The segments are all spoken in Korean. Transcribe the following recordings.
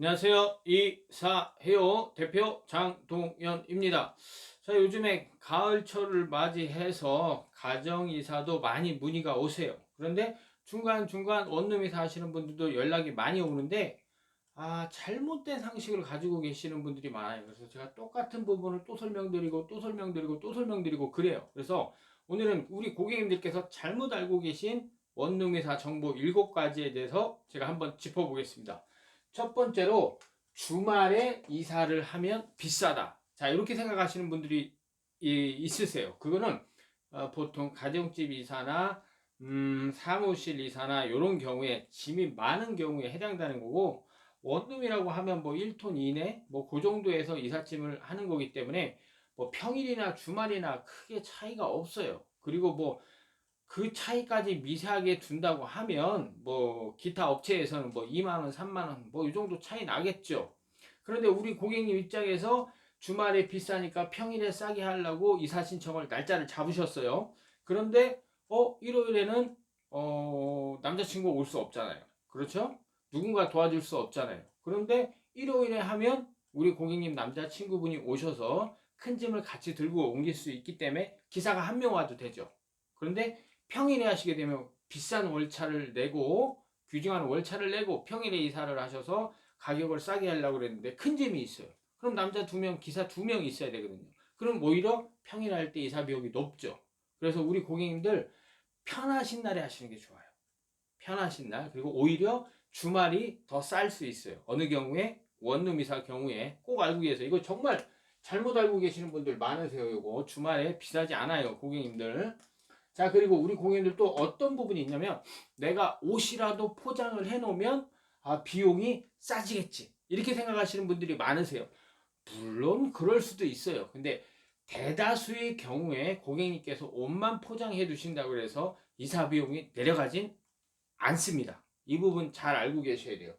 안녕하세요. 이사해요 대표 장동현입니다. 자, 요즘에 가을철을 맞이해서 가정이사도 많이 문의가 오세요. 그런데 중간중간 원룸이사 하시는 분들도 연락이 많이 오는데 잘못된 상식을 가지고 계시는 분들이 많아요. 그래서 제가 똑같은 부분을 또 설명드리고 또 설명드리고 또 설명드리고 그래요. 그래서 오늘은 우리 고객님들께서 잘못 알고 계신 원룸이사 정보 7가지에 대해서 제가 한번 짚어보겠습니다. 첫 번째로 주말에 이사를 하면 비싸다. 자, 이렇게 생각하시는 분들이 있으세요. 그거는 보통 가정집 이사나 사무실 이사나 이런 경우에 짐이 많은 경우에 해당되는 거고, 원룸이라고 하면 뭐 1톤 이내 뭐 그 정도에서 이삿짐을 하는 거기 때문에 뭐 평일이나 주말이나 크게 차이가 없어요. 그리고 뭐 그 차이까지 미세하게 둔다고 하면 뭐 기타 업체에서는 뭐 2만 원, 3만 원 뭐 이 정도 차이 나겠죠. 그런데 우리 고객님 입장에서 주말에 비싸니까 평일에 싸게 하려고 이사 신청을 날짜를 잡으셨어요. 그런데 일요일에는 남자친구가 올 수 없잖아요. 그렇죠? 누군가 도와줄 수 없잖아요. 그런데 일요일에 하면 우리 고객님 남자친구분이 오셔서 큰 짐을 같이 들고 옮길 수 있기 때문에 기사가 한 명 와도 되죠. 그런데 평일에 하시게 되면 비싼 월차를 내고 규정한 월차를 내고 평일에 이사를 하셔서 가격을 싸게 하려고 그랬는데 큰 짐이 있어요. 그럼 남자 2명, 기사 2명 있어야 되거든요. 그럼 오히려 평일 할 때 이사 비용이 높죠. 그래서 우리 고객님들 편하신 날에 하시는 게 좋아요. 편하신 날. 그리고 오히려 주말이 더 쌀 수 있어요. 어느 경우에 원룸 이사 경우에 꼭 알고 계세요. 이거 정말 잘못 알고 계시는 분들 많으세요. 이거 주말에 비싸지 않아요. 고객님들. 자, 그리고 우리 고객님들 또 어떤 부분이 있냐면 내가 옷이라도 포장을 해놓으면 비용이 싸지겠지. 이렇게 생각하시는 분들이 많으세요. 물론 그럴 수도 있어요. 근데 대다수의 경우에 고객님께서 옷만 포장해 두신다고 해서 이사 비용이 내려가진 않습니다. 이 부분 잘 알고 계셔야 돼요.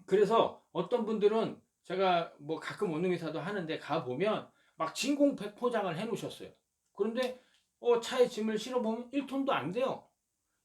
그래서 어떤 분들은 제가 뭐 가끔 원룸이사도 하는데 가보면 막 진공팩 포장을 해 놓으셨어요. 그런데 차에 짐을 실어보면 1톤도 안 돼요.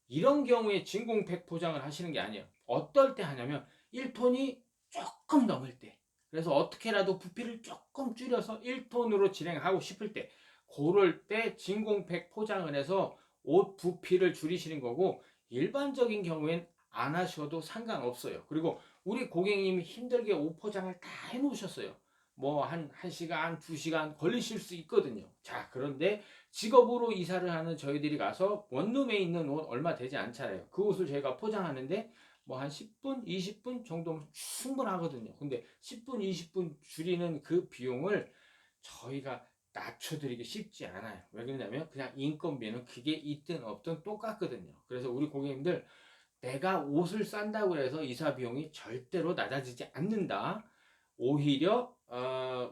이런 경우에 진공팩 포장을 하시는 게 아니에요. 어떨 때 하냐면 1톤이 조금 넘을 때, 그래서 어떻게라도 부피를 조금 줄여서 1톤으로 진행하고 싶을 때, 그럴 때 진공팩 포장을 해서 옷 부피를 줄이시는 거고, 일반적인 경우엔 안 하셔도 상관없어요. 그리고 우리 고객님이 힘들게 옷 포장을 다 해놓으셨어요. 뭐 한 시간, 2시간 걸리실 수 있거든요. 자, 그런데 직업으로 이사를 하는 저희들이 가서 원룸에 있는 옷 얼마 되지 않잖아요. 그 옷을 저희가 포장하는데 뭐 한 10분, 20분 정도면 충분하거든요. 근데 10분, 20분 줄이는 그 비용을 저희가 낮춰드리기 쉽지 않아요. 왜 그러냐면 그냥 인건비는 그게 있든 없든 똑같거든요. 그래서 우리 고객님들 내가 옷을 싼다고 해서 이사 비용이 절대로 낮아지지 않는다. 오히려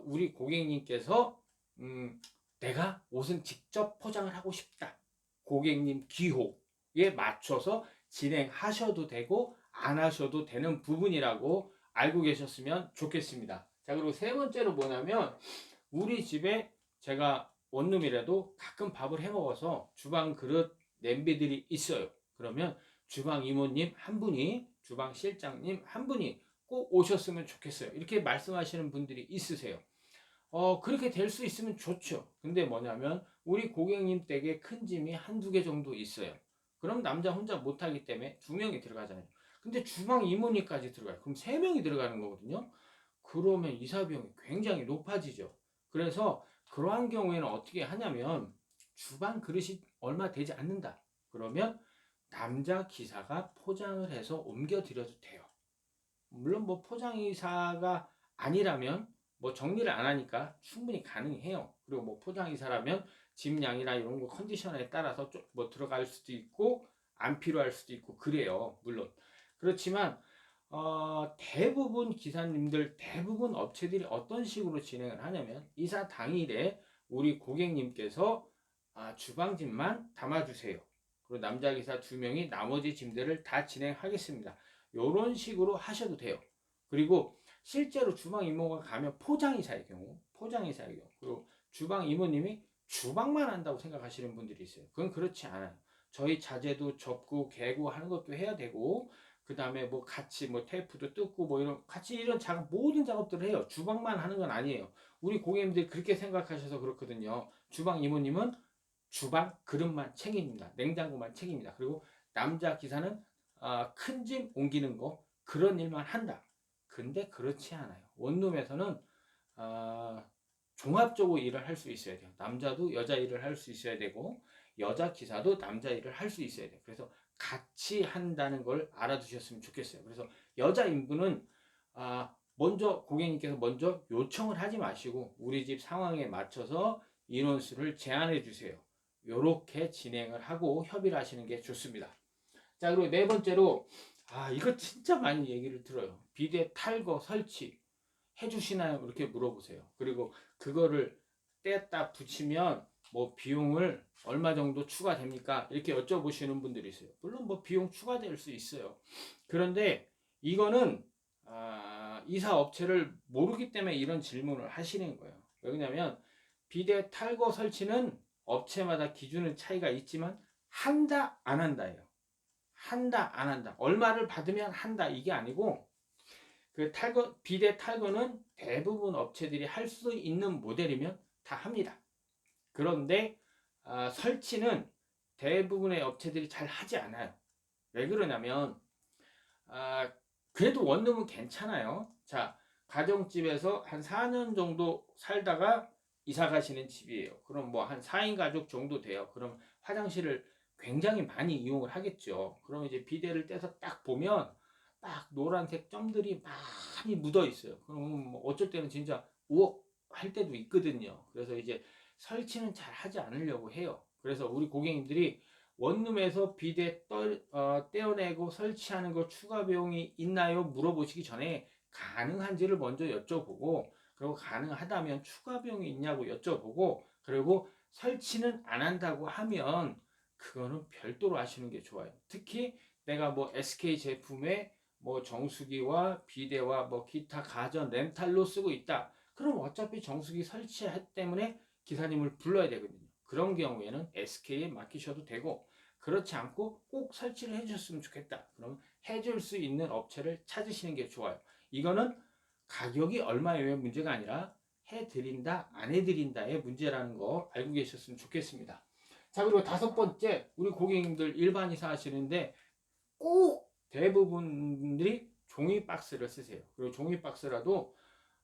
우리 고객님께서 내가 옷은 직접 포장을 하고 싶다. 고객님 기호에 맞춰서 진행하셔도 되고 안 하셔도 되는 부분이라고 알고 계셨으면 좋겠습니다. 자, 그리고 세 번째로 뭐냐면 우리 집에 제가 원룸이라도 가끔 밥을 해 먹어서 주방 그릇 냄비들이 있어요. 그러면 주방 이모님 한 분이, 주방 실장님 한 분이 꼭 오셨으면 좋겠어요. 이렇게 말씀하시는 분들이 있으세요. 그렇게 될 수 있으면 좋죠. 근데 뭐냐면 우리 고객님 댁에 큰 짐이 한두 개 정도 있어요. 그럼 남자 혼자 못하기 때문에 2명이 들어가잖아요. 근데 주방 이모님까지 들어가요. 그럼 3명이 들어가는 거거든요. 그러면 이사 비용이 굉장히 높아지죠. 그래서 그러한 경우에는 어떻게 하냐면 주방 그릇이 얼마 되지 않는다. 그러면 남자 기사가 포장을 해서 옮겨 드려도 돼요. 물론 뭐 포장이사가 아니라면 뭐 정리를 안 하니까 충분히 가능해요. 그리고 뭐 포장이사라면 짐량이나 이런 거 컨디션에 따라서 좀 뭐 들어갈 수도 있고 안 필요할 수도 있고 그래요. 물론 그렇지만 대부분 기사님들, 대부분 업체들이 어떤 식으로 진행을 하냐면 이사 당일에 우리 고객님께서 주방짐만 담아주세요. 그리고 남자 기사 2명이 나머지 짐들을 다 진행하겠습니다. 이런 식으로 하셔도 돼요. 그리고 실제로 주방 이모가 가면 포장이사의 경우, 그리고 주방 이모님이 주방만 한다고 생각하시는 분들이 있어요. 그건 그렇지 않아요. 저희 자재도 접고 개고 하는 것도 해야 되고, 그 다음에 뭐 같이 뭐 테이프도 뜯고 뭐 이런 같이 이런 작업 모든 작업들을 해요. 주방만 하는 건 아니에요. 우리 고객님들이 그렇게 생각하셔서 그렇거든요. 주방 이모님은 주방 그릇만 책임입니다. 냉장고만 책임입니다. 그리고 남자 기사는 큰 짐 옮기는 거 그런 일만 한다. 근데 그렇지 않아요. 원룸에서는 아, 종합적으로 일을 할 수 있어야 돼요. 남자도 여자 일을 할 수 있어야 되고 여자 기사도 남자 일을 할 수 있어야 돼요. 그래서 같이 한다는 걸 알아두셨으면 좋겠어요. 그래서 여자 인부는 먼저 고객님께서 먼저 요청을 하지 마시고 우리 집 상황에 맞춰서 인원수를 제한해 주세요. 이렇게 진행을 하고 협의를 하시는 게 좋습니다. 자, 그리고 네 번째로 이거 진짜 많이 얘기를 들어요. 비대 탈거 설치 해주시나요? 이렇게 물어보세요. 그리고 그거를 뗐다 붙이면 뭐 비용을 얼마 정도 추가됩니까? 이렇게 여쭤보시는 분들이 있어요. 물론 뭐 비용 추가될 수 있어요. 그런데 이거는 이사 업체를 모르기 때문에 이런 질문을 하시는 거예요. 왜냐하면 비대 탈거 설치는 업체마다 기준은 차이가 있지만 한다 안 한다예요. 한다 안 한다. 얼마를 받으면 한다 이게 아니고 그 비대 탈거는 대부분 업체들이 할 수 있는 모델이면 다 합니다. 그런데 설치는 대부분의 업체들이 잘 하지 않아요. 왜 그러냐면 그래도 원룸은 괜찮아요. 자, 가정집에서 한 4년 정도 살다가 이사 가시는 집이에요. 그럼 뭐 한 4인 가족 정도 돼요. 그럼 화장실을 굉장히 많이 이용을 하겠죠. 그럼 이제 비데를 떼서 딱 보면 딱 노란색 점들이 많이 묻어 있어요. 그럼 뭐 어쩔 때는 진짜 우억 할 때도 있거든요. 그래서 이제 설치는 잘 하지 않으려고 해요. 그래서 우리 고객님들이 원룸에서 비데 떼어내고 설치하는 거 추가 비용이 있나요? 물어보시기 전에 가능한지를 먼저 여쭤보고 그리고 가능하다면 추가 비용이 있냐고 여쭤보고 그리고 설치는 안 한다고 하면 그거는 별도로 하시는 게 좋아요. 특히 내가 뭐 SK 제품에 뭐 정수기와 비데와 뭐 기타 가전 렌탈로 쓰고 있다. 그럼 어차피 정수기 설치 때문에 기사님을 불러야 되거든요. 그런 경우에는 SK에 맡기셔도 되고 그렇지 않고 꼭 설치를 해주셨으면 좋겠다. 그럼 해줄 수 있는 업체를 찾으시는 게 좋아요. 이거는 가격이 얼마의 문제가 아니라 해드린다, 안 해드린다의 문제라는 거 알고 계셨으면 좋겠습니다. 자, 그리고 다섯 번째, 우리 고객님들 일반 이사 하시는데 꼭 대부분들이 종이 박스를 쓰세요. 그리고 종이 박스라도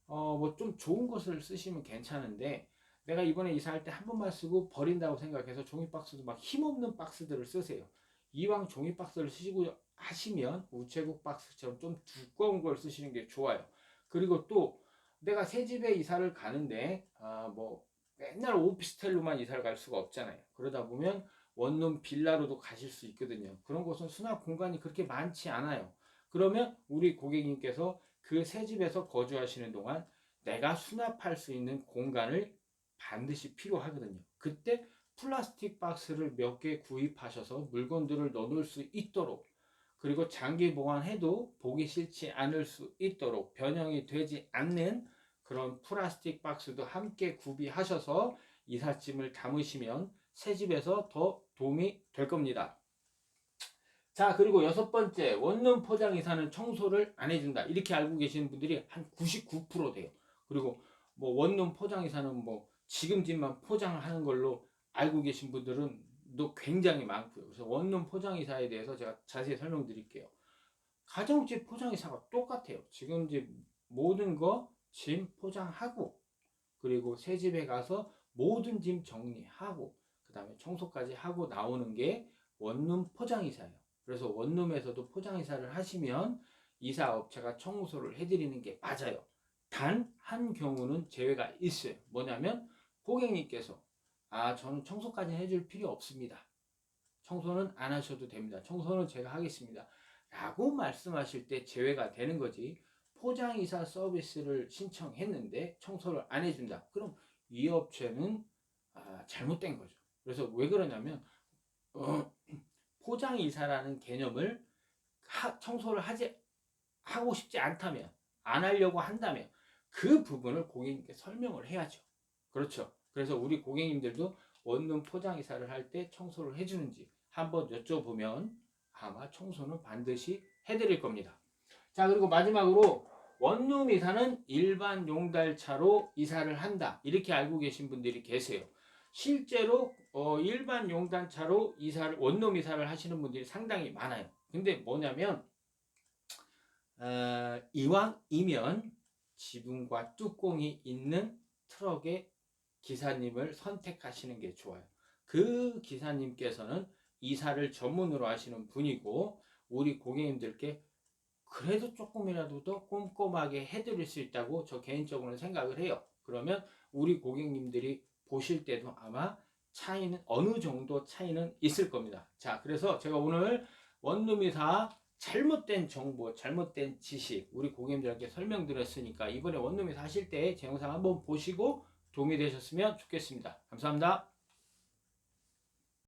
뭐 좀 좋은 것을 쓰시면 괜찮은데 내가 이번에 이사할 때 한 번만 쓰고 버린다고 생각해서 종이 박스도 막 힘없는 박스들을 쓰세요. 이왕 종이 박스를 쓰시고 하시면 우체국 박스처럼 좀 두꺼운 걸 쓰시는 게 좋아요. 그리고 또 내가 새 집에 이사를 가는데 뭐 맨날 오피스텔로만 이사를 갈 수가 없잖아요. 그러다 보면 원룸 빌라로도 가실 수 있거든요. 그런 곳은 수납 공간이 그렇게 많지 않아요. 그러면 우리 고객님께서 그 새 집에서 거주하시는 동안 내가 수납할 수 있는 공간을 반드시 필요하거든요. 그때 플라스틱 박스를 몇 개 구입하셔서 물건들을 넣어놓을 수 있도록 그리고 장기 보관해도 보기 싫지 않을 수 있도록 변형이 되지 않는 그런 플라스틱 박스도 함께 구비하셔서 이삿짐을 담으시면 새 집에서 더 도움이 될 겁니다. 자, 그리고 여섯 번째, 원룸 포장 이사는 청소를 안 해준다. 이렇게 알고 계시는 분들이 한 99% 돼요. 그리고 뭐 원룸 포장 이사는 뭐 지금 집만 포장하는 걸로 알고 계신 분들은 또 굉장히 많고요. 그래서 원룸 포장 이사에 대해서 제가 자세히 설명드릴게요. 가정집 포장 이사가 똑같아요. 지금 집 모든 거 짐 포장하고 그리고 새 집에 가서 모든 짐 정리하고 그 다음에 청소까지 하고 나오는 게 원룸 포장 이사예요. 그래서 원룸에서도 포장 이사를 하시면 이사 업체가 청소를 해드리는 게 맞아요. 단 한 경우는 제외가 있어요. 뭐냐면 고객님께서 저는 청소까지 해줄 필요 없습니다. 청소는 안 하셔도 됩니다. 청소는 제가 하겠습니다. 라고 말씀하실 때 제외가 되는 거지. 포장이사 서비스를 신청했는데 청소를 안 해준다. 그럼 이 업체는 잘못된 거죠. 그래서 왜 그러냐면 포장이사라는 개념을 청소를 하고 싶지 않다면 안 하려고 한다면 그 부분을 고객님께 설명을 해야죠. 그렇죠. 그래서 우리 고객님들도 원룸 포장이사를 할 때 청소를 해주는지 한번 여쭤보면 아마 청소는 반드시 해드릴 겁니다. 자, 그리고 마지막으로 원룸 이사는 일반 용달차로 이사를 한다, 이렇게 알고 계신 분들이 계세요. 실제로 일반 용달차로 원룸 이사를 하시는 분들이 상당히 많아요. 근데 뭐냐면 이왕이면 지붕과 뚜껑이 있는 트럭의 기사님을 선택하시는 게 좋아요. 그 기사님께서는 이사를 전문으로 하시는 분이고 우리 고객님들께 그래도 조금이라도 더 꼼꼼하게 해드릴 수 있다고 저 개인적으로는 생각을 해요. 그러면 우리 고객님들이 보실 때도 아마 차이는 어느 정도 차이는 있을 겁니다. 자, 그래서 제가 오늘 원룸이사 잘못된 정보, 잘못된 지식 우리 고객님들께 설명드렸으니까 이번에 원룸이사 하실 때 제 영상 한번 보시고 도움이 되셨으면 좋겠습니다. 감사합니다.